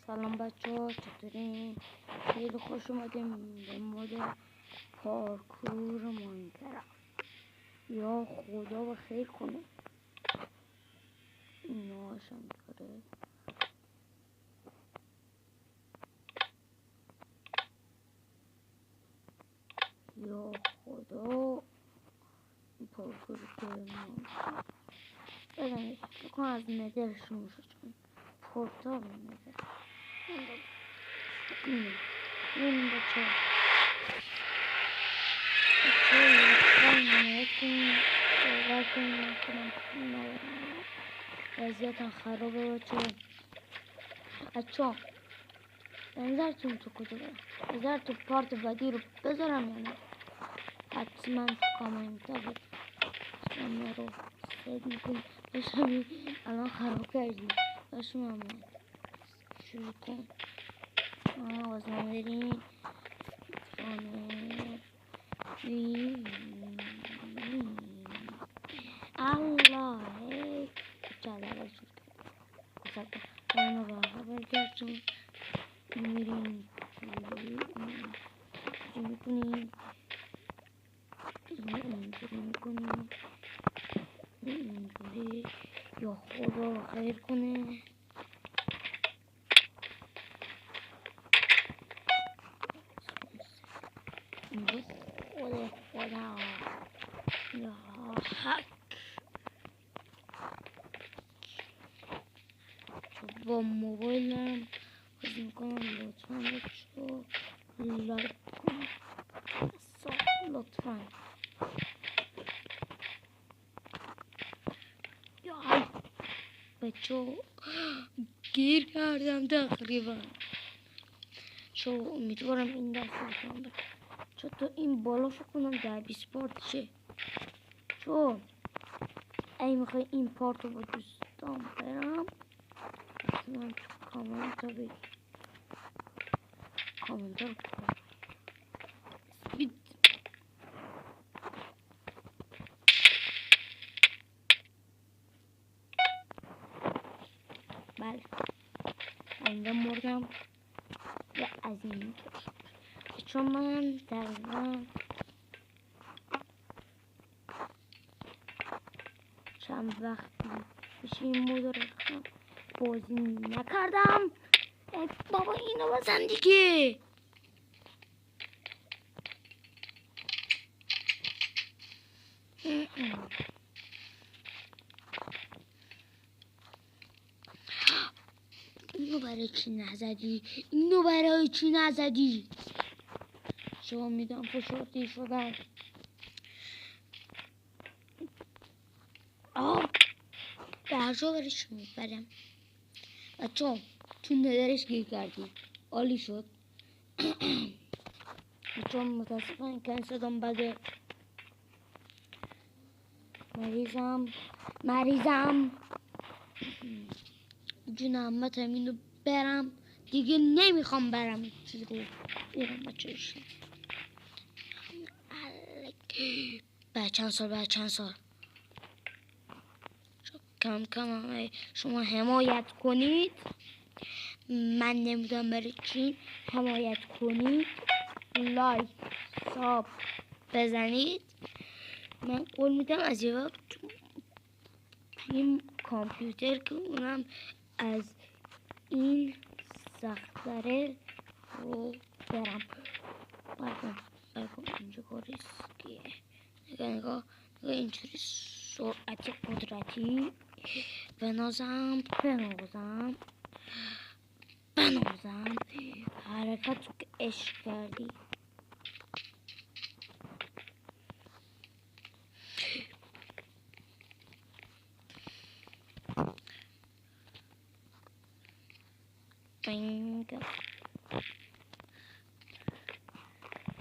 سلام بچه ها، چطورین؟ خیلی خوش اومدیم به مود پارکور ماینکرافت. یا خدا و خیر کنه اینا هاشم داره. یا خدا این پارکور که بزنید بکن از ندر شروع شد، چون پورتال ندر این بچه وضعیتم خرابه بچه. بنظرتون تو کجا برم؟ بذار تو پارت بعدی رو بذارم یا نه؟ حتما تو کامنت ها اسمم رو سید میکنی. باشم الان خراب کردی. باشم همه شروع کن. واسم بریم الله چادر شد اینو با خبر کردم میریم میکنیم اینجوری یا خدا خیر کنه. خدا یا حق با موبایلم بازی میکنم. لطفا بچه لایک کن لطفا. یا بچه گیر کردم تقریبا. چو امیدوارم این دست بکنم چون تو این بالا فکر کنم 10-20 پارت شه. چون اگه میخوای این پارت رو با دوستان برم من تو کامنت ها بگی. کامنت ها رو بید. بله اینجا مردم یا از این چون من دقیقا چند وقتی پیش این مود رو بازی نکردم. بابا اینو بزن دیگه. اینو برای چی نزدی؟ اینو برای چی نزدی؟ شما میدم فشرده شدن. درجا برای چی میبرم؟ بچه تو ندرش گیر کردی عالی شد. چون متاسفم که صدام بده. مریضم جون همتم. اینو برم دیگه نمیخوام برم چیز رو برم بچهش. بعد چند سال کم همه شما حمایت کنید. من نمیدونم برای چی حمایت کنید. لایک ساب بزنید. من قول میدم از یه وقت تو این کامپیوتر که اونم از این سخت‌تره رو برم. بلکن اینجا ریسکیه. نگاه اینجوری سرعت قدرتی بنازم حرکت که عشق کردی.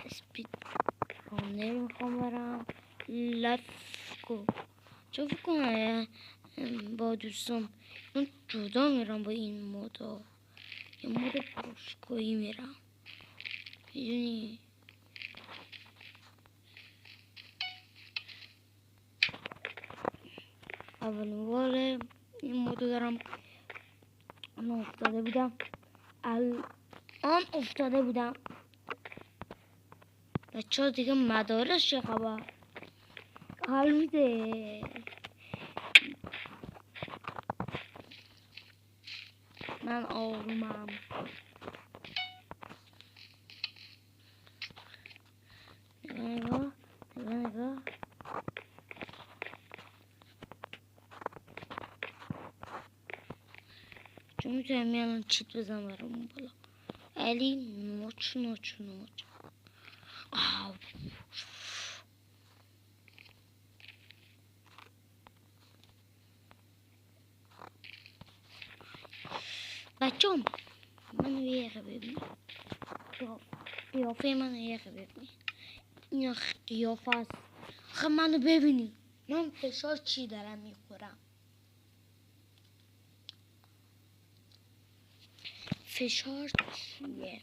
اسپید رانر میخوام برم. لفکو چون فکر کنم با دوستم من جدا میرم با این مودا. یه مود پشکایی میرم میدونی. اولین بار این مودو دارم الان افتاده بودم بچه ها دیگه مدارس چه خبر حال میده من آرومم نگاه چون میتونم الان چیت بزنم برامون بالا علی نوچ آو. بچه‌ام منو یه یقه ببین قیافه منو یه یقه ببین این قیافه است آخه منو ببینی من فشار چی دارم میخورم فشار چیه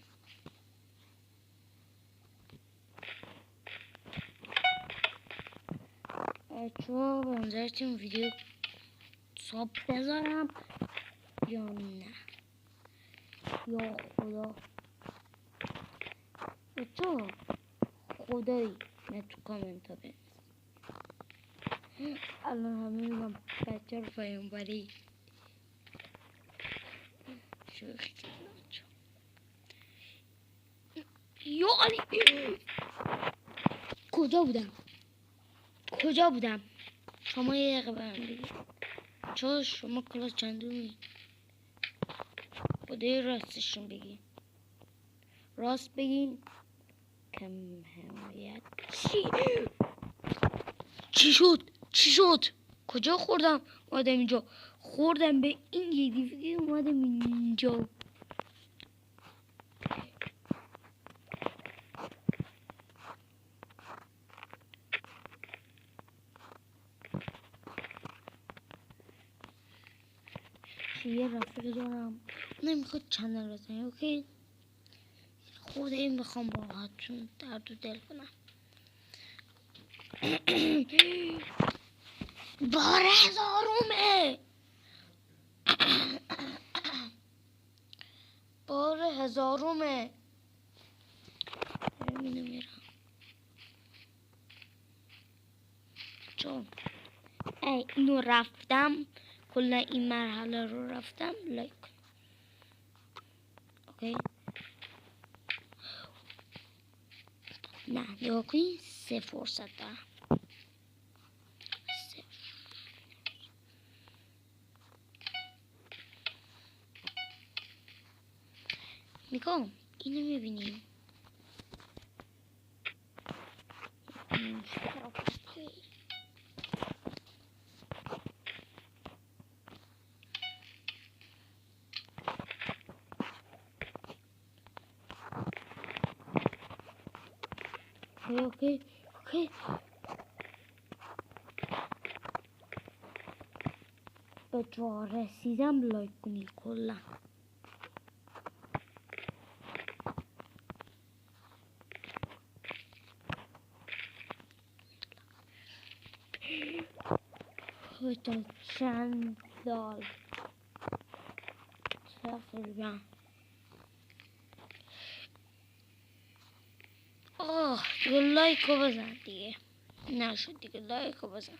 بچه‌ها به نظرتون ویدیو ساب بذارم یا نه یا خدا بچه‌ها خدایی نه تو کامنت ها بنویس الان همه میگم بچه رو پیامبری شوخی کردم یا علی کجا بودم شما یه دقیقه برم بگید چرا شما کلاس چندمی خدای راستشون بگی راست بگین کم حمایت چی شد کجا خوردم اومدم اینجا خوردم به این یکی اومدم اینجا یه رفیق دارم نمیخواد چنل بزنی اوکی خود این بخوام باهاتون درد و دل کنم بار هزارومه میرم چون اینو رفتم کلا این مرحله رو رفتم لایک اوکی نه نگاه کنین 3 فرصت دارم میگم اینو میبینیم اوکی به جا رسیدم لایک کنی کلا تا چند سال تقریبا دیگه لایک رو بزن دیگه نشد دیگه لایک رو بزن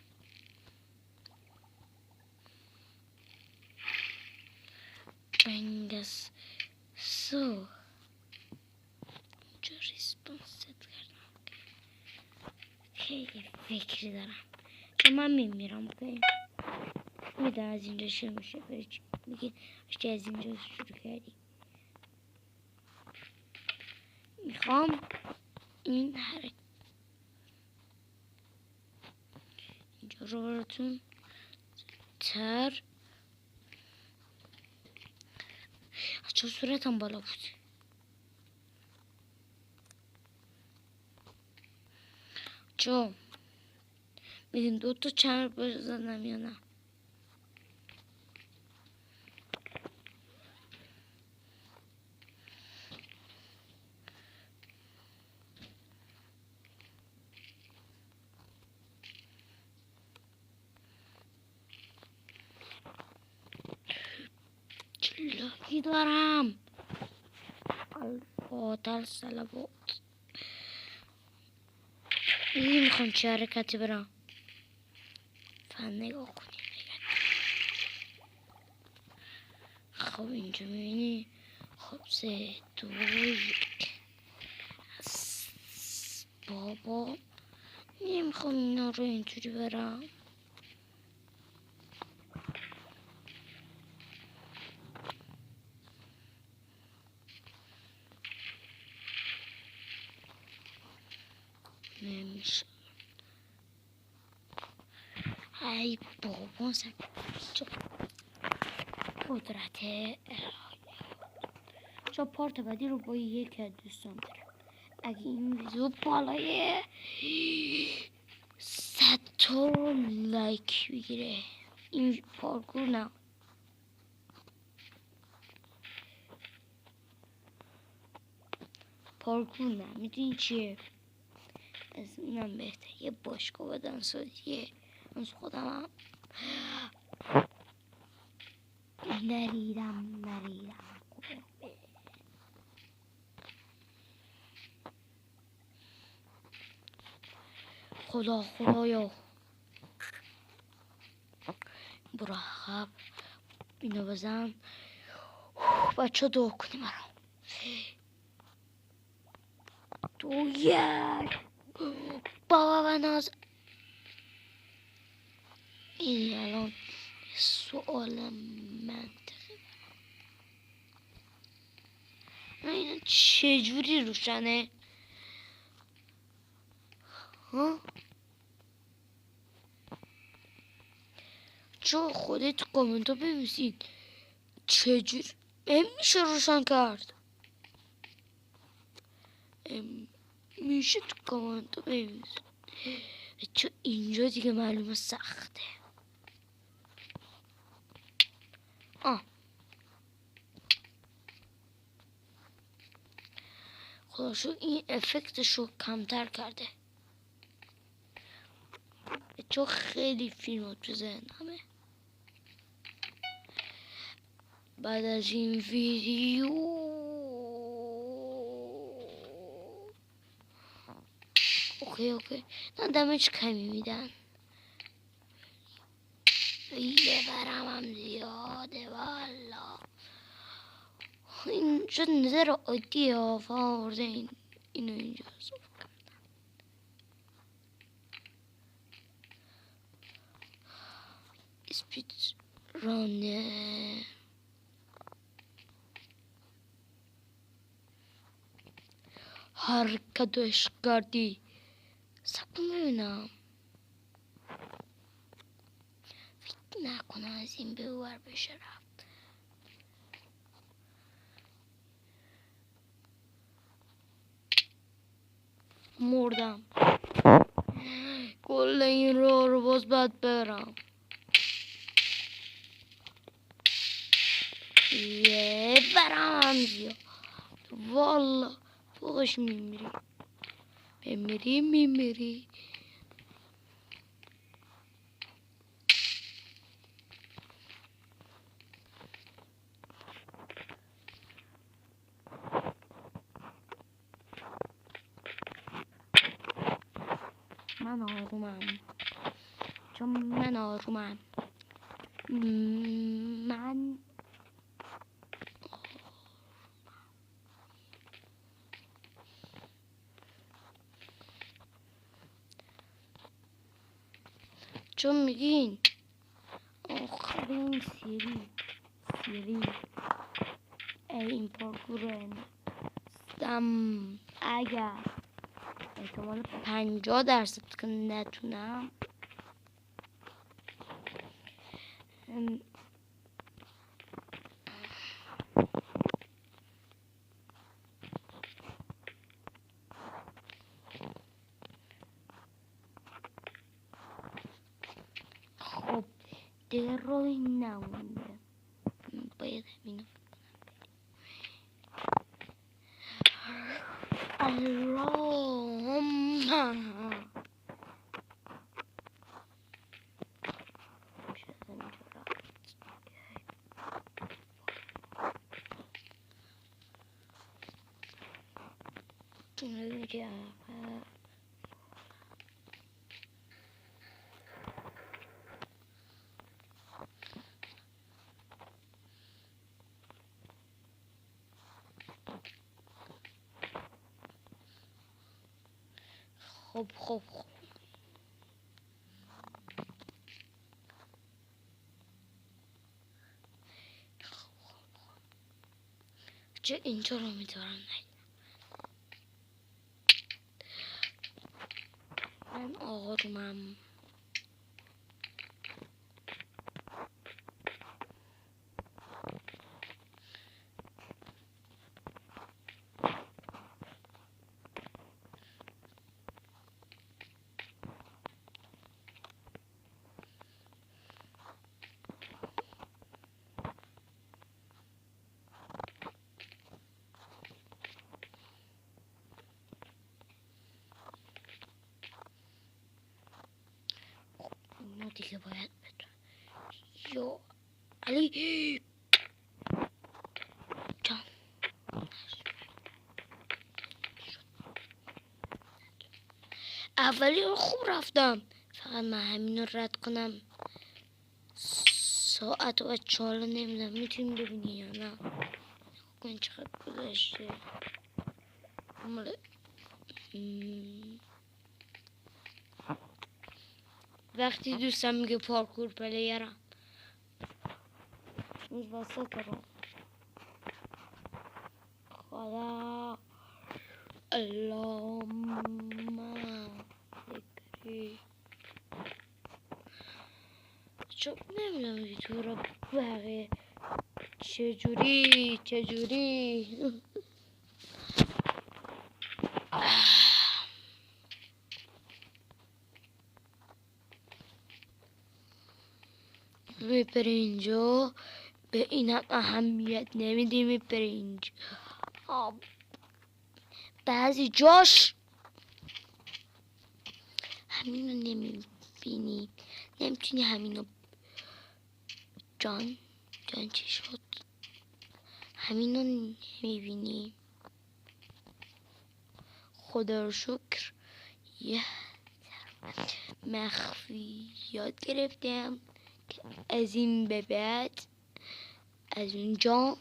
بنگس سو چه ریسپانست کردم خیلی فکری دارم من میمیرم اوکی میده از اینجا شروع میشه میگه اشتی از اینجا شروع کردی میخوام این حرکت اینجا رو براتون تر چه صورتم بالا بود چون میدین 2 تا چنل بزنم یا نه لاکی دارم. الفاتر سلوات. میخوام چه حرکتی برم. فن نگاه کنیم. خب اینجا میبینی. خب 3 2 1. بابا نمیخوام اینا رو اینجوری برم. نمیشه. ای بابا قدرت چه پارت بعدی رو با یکی از دوستان دارم. اگه این ویدیو بالای 100 تا لایک بگیره این پارکور نه میدونی چیه؟ از اینم بهتر یه باشگاه بدنسازیه. از خودم نریدم خدایا برو عقب اینو بزن. بچه دعا کنیم برام. 2 1. بابا و ناز. این الان سؤال منطقی. این چجوری روشنه؟ ها؟ چون خودت تو کامنت ها بنویسید چجوری میشه روشن کرد. میشه تو کامنت ها بنویسید چون اینجا دیگه معلومه سخته. خداشو این افکتشو کمتر کرده چون خیلی فیلم تو ذهنمه. بعد از این ویدیو اوکی نه دمج کمی میدن. یه برم هم زیاده والا. اینجا نظر عادی ها فاورده اینو اینجا اضافه کردن. اسپید رانه حرکتش کردی سب میبینم. فکر نکنم از این به اون بشه رفت. مردم. کل این رو باز باید برم. یه برم زیاد والا فوقش میمیری. من آرومم چون من آرومم. من چون میگین آخرین سری این پارکور دم اگر احتمال 50% که نتونم خب دیگه روی نمونده. باید همینو اللهم که خب چه اینجا رو میذارم من آرومم. اینو دیگه باید بدون یا علی جان اولی رو خوب رفتم، فقط من همین رو رد کنم. ساعت و بچه حالا نمیدونم میتونیم ببینی یا نه. کن چقدر گذشته. وقتی دوستم میگه پارکور پلیرم این واسه کرم خدا اللهم ذکری. چون نمیدونم یوتیوب رو بقیه چجوری میپره اینجا، به اینم اهمیت نمیدی، میپره اینجا. بعضی جاش همینو نمیبینی، نمیتونی همینو. جان چی شد؟ همینو نمیبینی. خدا رو شکر یه مخفی یاد گرفتم که از این به بعد از اونجا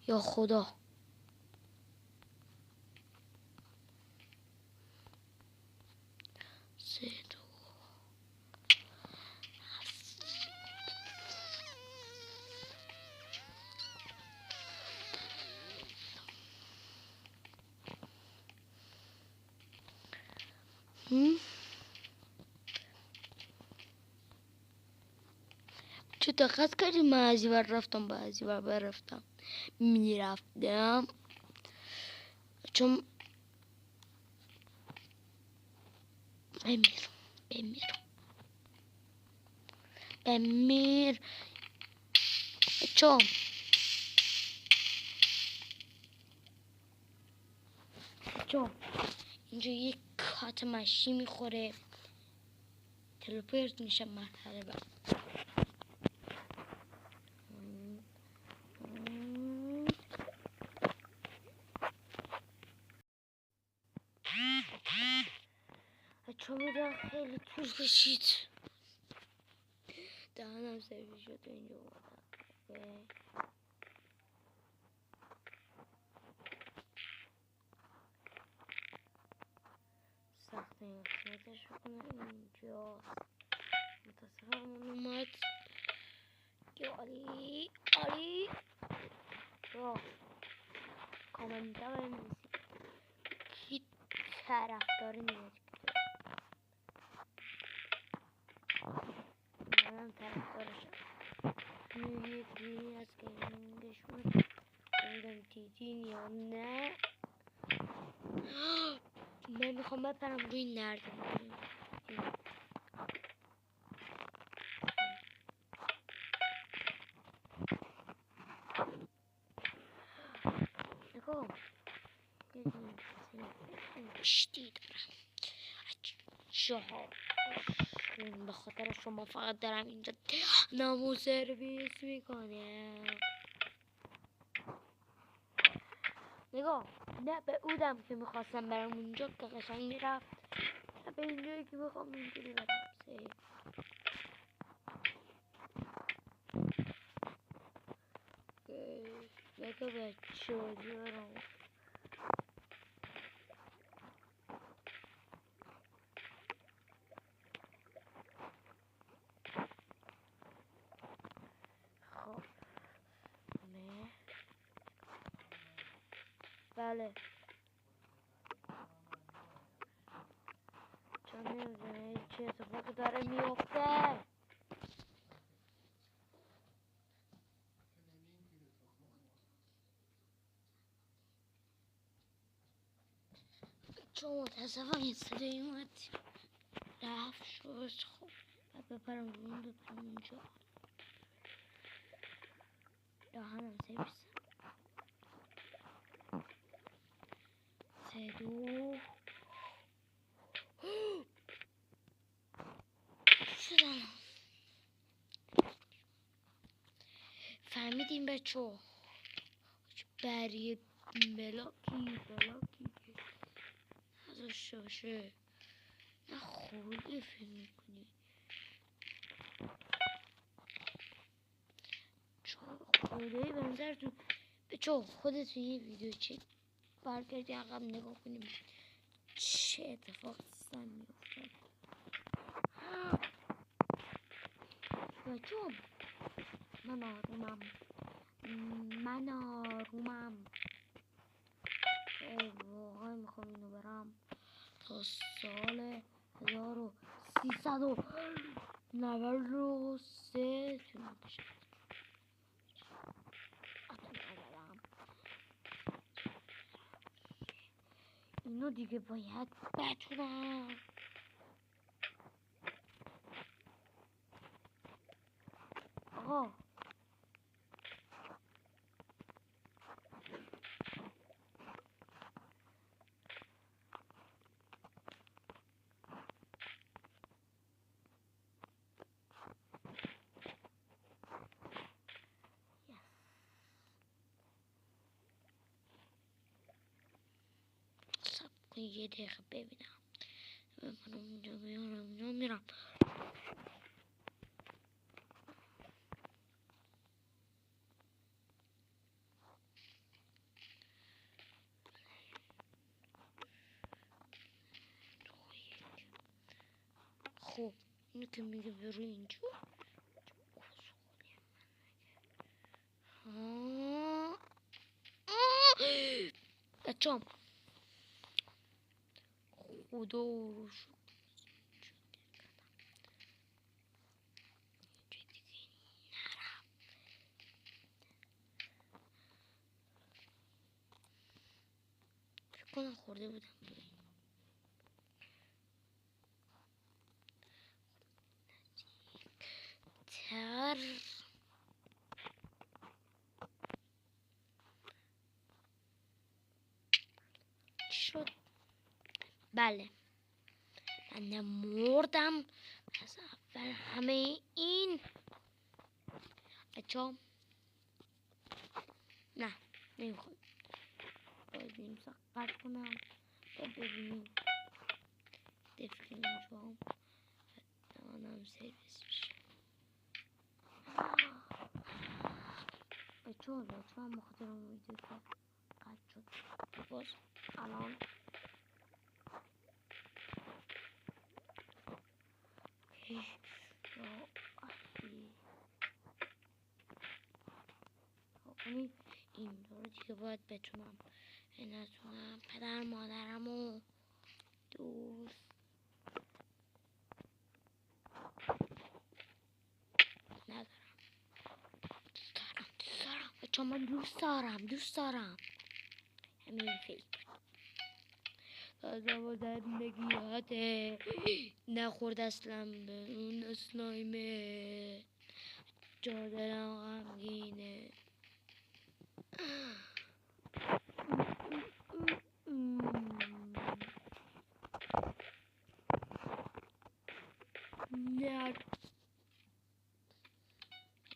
یا خدا چه دقت کردی من از این ور رفتم با از این ور برفتم میرفتم چون بمیر چون اینجا یک کات مشی میخوره تلپورت میشه مرحله بعد. چون میدونم خیلی طول کشید دهنم سرویس شد اینجا سخت این قسمتش بکنم اینجا متاسفم اومد یا علی را کامنتا بنویسید کی طرفدار نیست. منم طرفدارشم. میدونی از گیمینگشون نمیدونم دیدین یا نه. من میخوام بپرم روی نرده. نگاه کشتی دارم به خاطر شما فقط دارم اینجا نامو سرویس میکنم. نگاه نه به اودم که میخواستم برم اونجا که قشنگ میرفت، نه به اینجایی که میخوام اینجوری برم. سیف بگه بچه ها برم. خب نه بله چون نمیدونه چه اتفاقی داره میفته. چون متاسفم یه صدایی اومد رفت شد. خب باید بپرم روم بپرم اونجا دهنم سرویس. 3 2 شدم. فهمیدیم بچه ها بریه بلاکی ازش باشه. نه خوری فیلم میکنی چون خدایی به نظرتون بچه ها خودتون یه ویدیو چک برگردی عقب نگاه کنیم چه اتفاقی سن میافتاد. بچه ها من آرومم واقعا میخوام اینو برم تا سال 1393 تونم بشه. اینو دیگه باید بتونم. آقا سب کن یه دقیقه ببینم. من اونجا میرم. خب اینو که میگه برو اینجا بچه‌ام خدا رو شکر فکر کنم خورده بودم تر چی شد؟ بله من مردم از اول همه این بچه‌ام. نه نمیخواد باید بیم سقط کنم تا ببینیم دفعه اینجا دانم سرویس میشه. بچه‌ها لطفا بخاطر اون ویدیو که قطع شد باز الان این رو دیگه باید بتونم نتونم پدر مادرم و دوست ندارم. بچه من دوست دارم همین فکر تازه با زندگیاته نخورد اصلا به اون اسلایمه جا دلم غمگینه. نه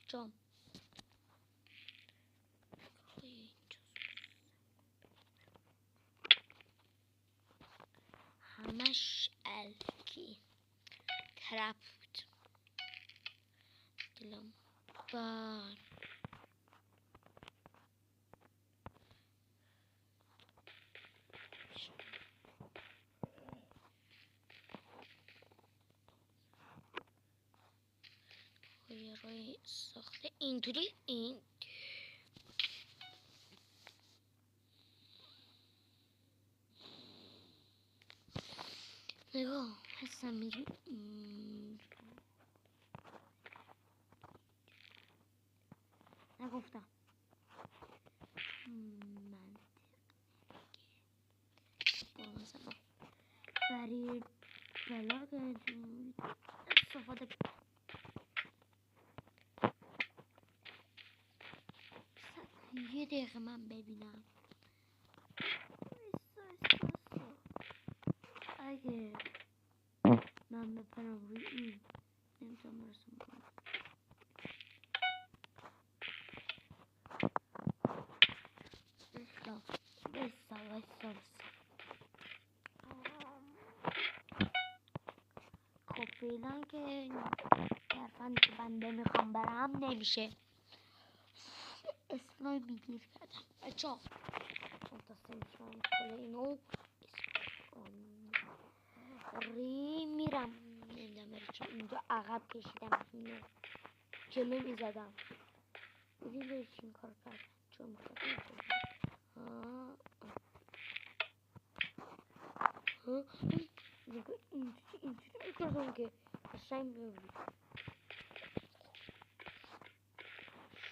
جام الکی ترپ بود دلم بر روی ساخته اینطوری این نگاه هستم میری نگفتم منطق با مثلا برای بلاگ استفاده یه دقیقه من ببینم اگه من بپرم روی این نمیتونم برسم کنم بسا خب فعلا که طرفن که بنده میخوام برم نمیشه اسلایم بگیر کردم بچه ها منتصیم شما کل اینو میرم نمیدم بره چون اینجا عقب کشیدم اینو جلو میزدم ببین بهش این کار کرد چون میخواد اینجوری میکردم که قشنگ ببینید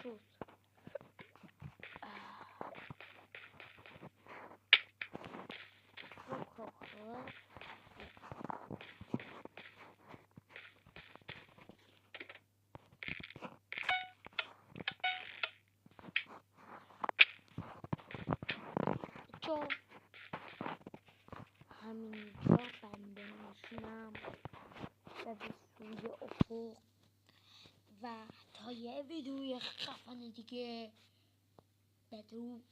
شد خب چون همینجا بنده میشونم و به سوی افق و تا یه ویدیوی خفن دیگه بدرود.